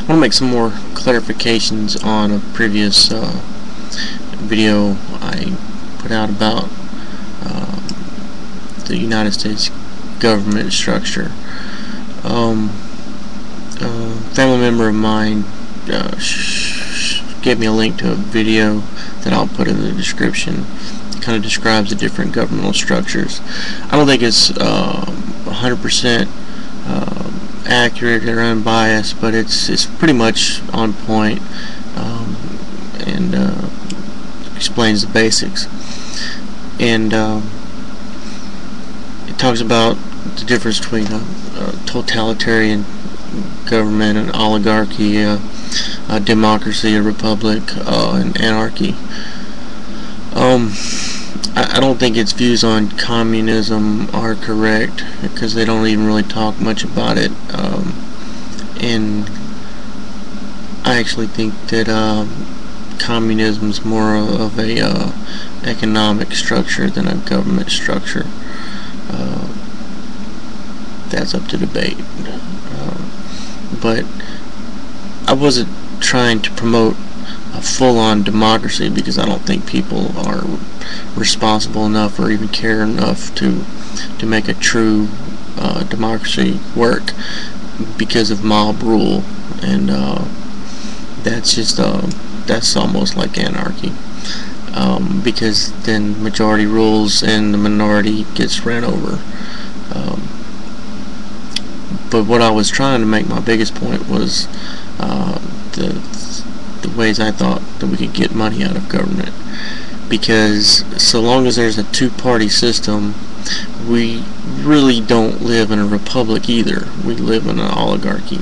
want to make some more clarifications on a previous video I put out about the United States government structure. A family member of mine gave me a link to a video that I'll put in the description. It kind of describes the different governmental structures. I don't think it's 100% accurate or unbiased, but it's pretty much on point, and explains the basics. And it talks about the difference between a totalitarian government, an oligarchy, a democracy, a republic, and anarchy. I don't think its views on communism are correct, because they don't even really talk much about it, and I actually think that communism is more of a economic structure than a government structure. That's up to debate, but I wasn't trying to promote a full-on democracy, because I don't think people are responsible enough or even care enough to make a true democracy work because of mob rule, and that's just that's almost like anarchy, because then majority rules and the minority gets ran over. But what I was trying to make, my biggest point was the ways I thought that we could get money out of government, because so long as there's a two-party system, we really don't live in a republic either. We live in an oligarchy,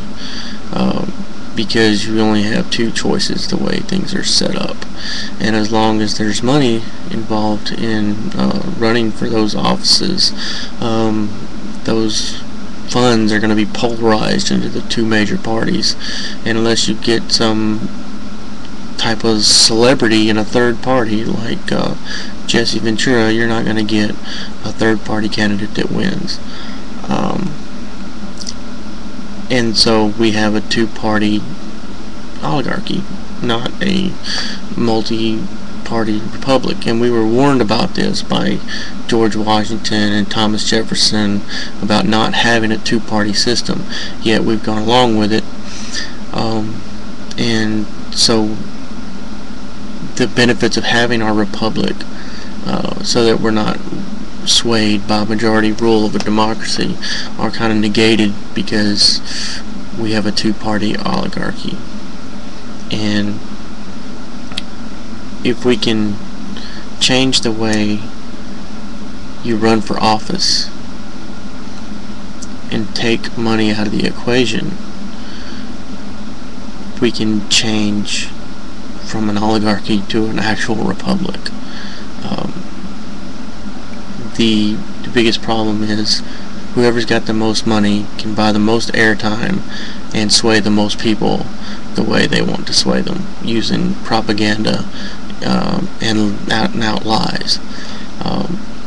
because you only have two choices the way things are set up, and as long as there's money involved in running for those offices, those funds are going to be polarized into the two major parties, and unless you get some type of celebrity in a third party like Jesse Ventura, you're not going to get a third party candidate that wins. And so we have a two-party oligarchy, not a multi-party republic, and we were warned about this by George Washington and Thomas Jefferson about not having a two-party system, yet we've gone along with it. And so the benefits of having our republic, so that we're not swayed by majority rule of a democracy, are kind of negated because we have a two-party oligarchy. And if we can change the way you run for office and take money out of the equation, we can change from an oligarchy to an actual republic. The biggest problem is whoever's got the most money can buy the most airtime and sway the most people the way they want to sway them, using propaganda and out lies.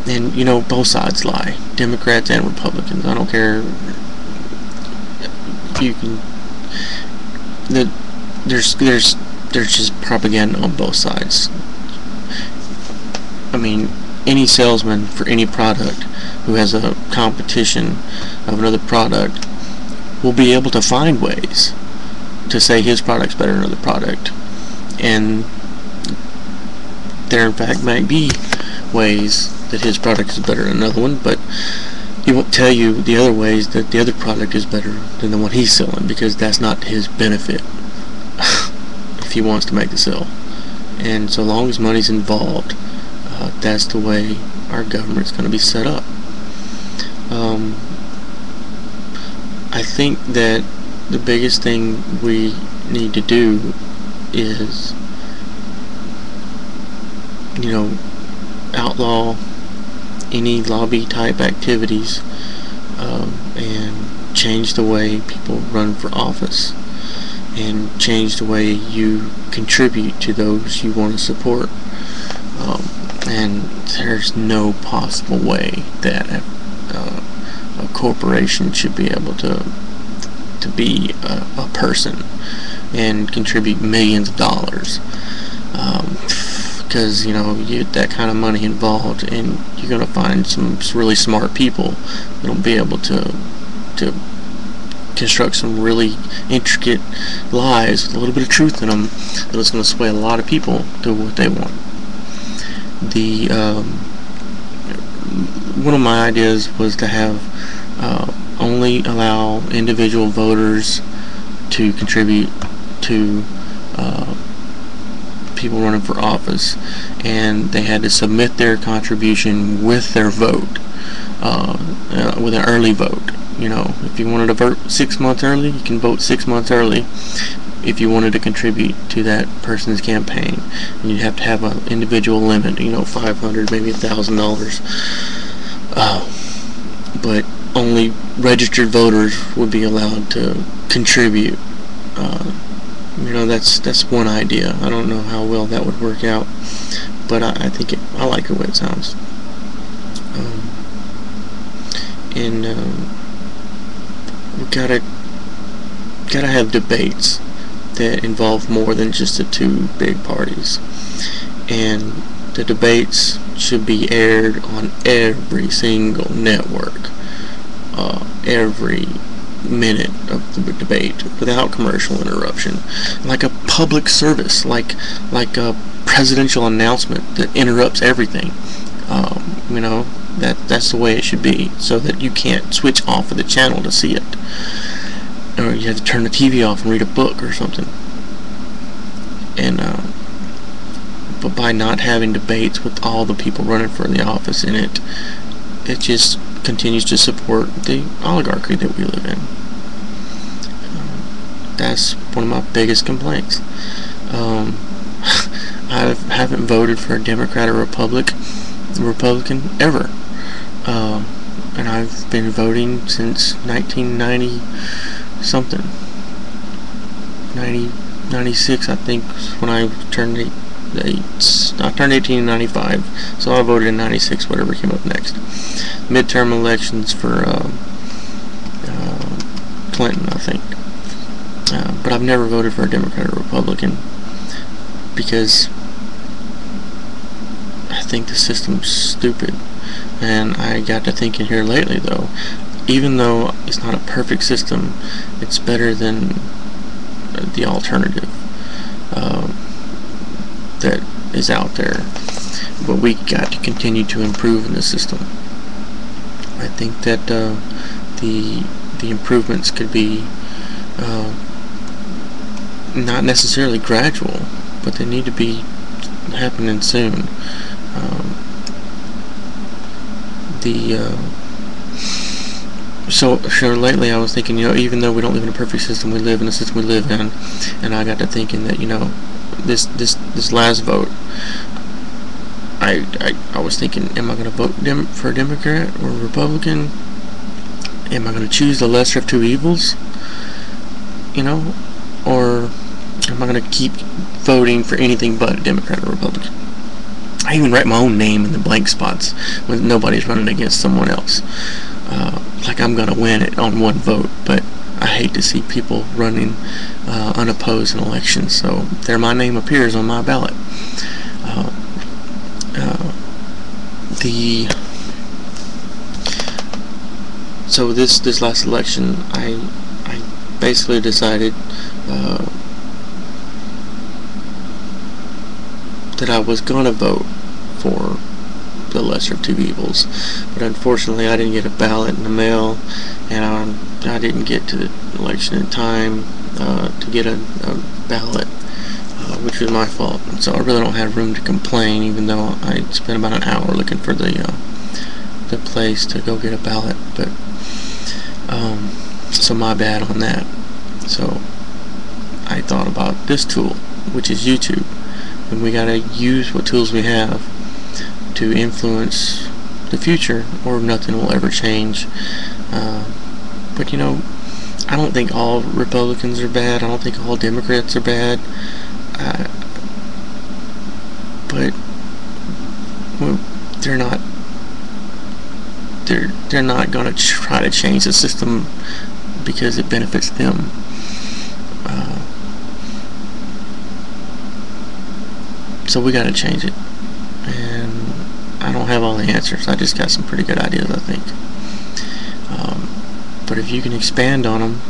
And you know, both sides lie, Democrats and Republicans. I don't care. You can. There's just propaganda on both sides. I mean, any salesman for any product who has a competition of another product will be able to find ways to say his product's better than another product, and there in fact might be ways that his product is better than another one, but he won't tell you the other ways that the other product is better than the one he's selling, because that's not to his benefit if he wants to make the sale. And so long as money's involved, that's the way our government's going to be set up. I think that the biggest thing we need to do is, you know, outlaw any lobby type activities, and change the way people run for office, and change the way you contribute to those you want to support. And there's no possible way that a corporation should be able to to be a person and contribute millions of dollars. Because you get that kind of money involved, and you're going to find some really smart people that'll be able to construct some really intricate lies with a little bit of truth in them that's going to sway a lot of people to what they want. One of my ideas was to have only allow individual voters to contribute to people running for office, and they had to submit their contribution with their vote, with an early vote. If you wanted to vote 6 months early, you can vote 6 months early if you wanted to contribute to that person's campaign. And you'd have to have an individual limit, $500, maybe $1,000. But only registered voters would be allowed to contribute. That's one idea. I don't know how well that would work out, but I think I like the way it sounds. We gotta have debates that involve more than just the two big parties, and the debates should be aired on every single network, every minute of the debate without commercial interruption, like a public service, like a presidential announcement that interrupts everything. That's the way it should be, so that you can't switch off of the channel to see it, or you have to turn the TV off and read a book or something. And but by not having debates with all the people running for the office in it, it just continues to support the oligarchy that we live in. That's one of my biggest complaints. I haven't voted for a Democrat or Republican ever, and I've been voting since 1990 something. 96, I think, when I turned 8. I turned 18 in 95, so I voted in 96, whatever came up next. Midterm elections for Clinton, I think. But I've never voted for a Democrat or Republican, because I think the system's stupid. And I got to thinking here lately, though, even though it's not a perfect system, it's better than the alternative that is out there. But we got to continue to improve in the system. I think that the improvements could be not necessarily gradual, but they need to be happening soon. So lately I was thinking, even though we don't live in a perfect system, we live in a system we live in, and I got to thinking that, this last vote, I was thinking, am I going to vote for a Democrat or a Republican? Am I going to choose the lesser of two evils? Or am I going to keep voting for anything but a Democrat or Republican? I even write my own name in the blank spots when nobody's running against someone else. Like I'm going to win it on one vote, but I hate to see people running unopposed in elections, so there my name appears on my ballot. So this last election, I basically decided that I was gonna vote for the lesser of two evils, but unfortunately I didn't get a ballot in the mail, and I didn't get to the election in time to get a ballot, which was my fault. And so I really don't have room to complain, even though I spent about an hour looking for the place to go get a ballot. But so my bad on that. So I thought about this tool, which is YouTube, and we gotta use what tools we have to influence the future, or nothing will ever change. But I don't think all Republicans are bad. I don't think all Democrats are bad. But they're not going to try to change the system because it benefits them. So we gotta change it, and I don't have all the answers. I just got some pretty good ideas, I think. But if you can expand on them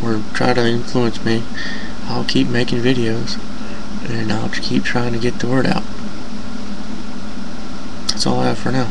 or try to influence me, I'll keep making videos and I'll keep trying to get the word out. That's all I have for now.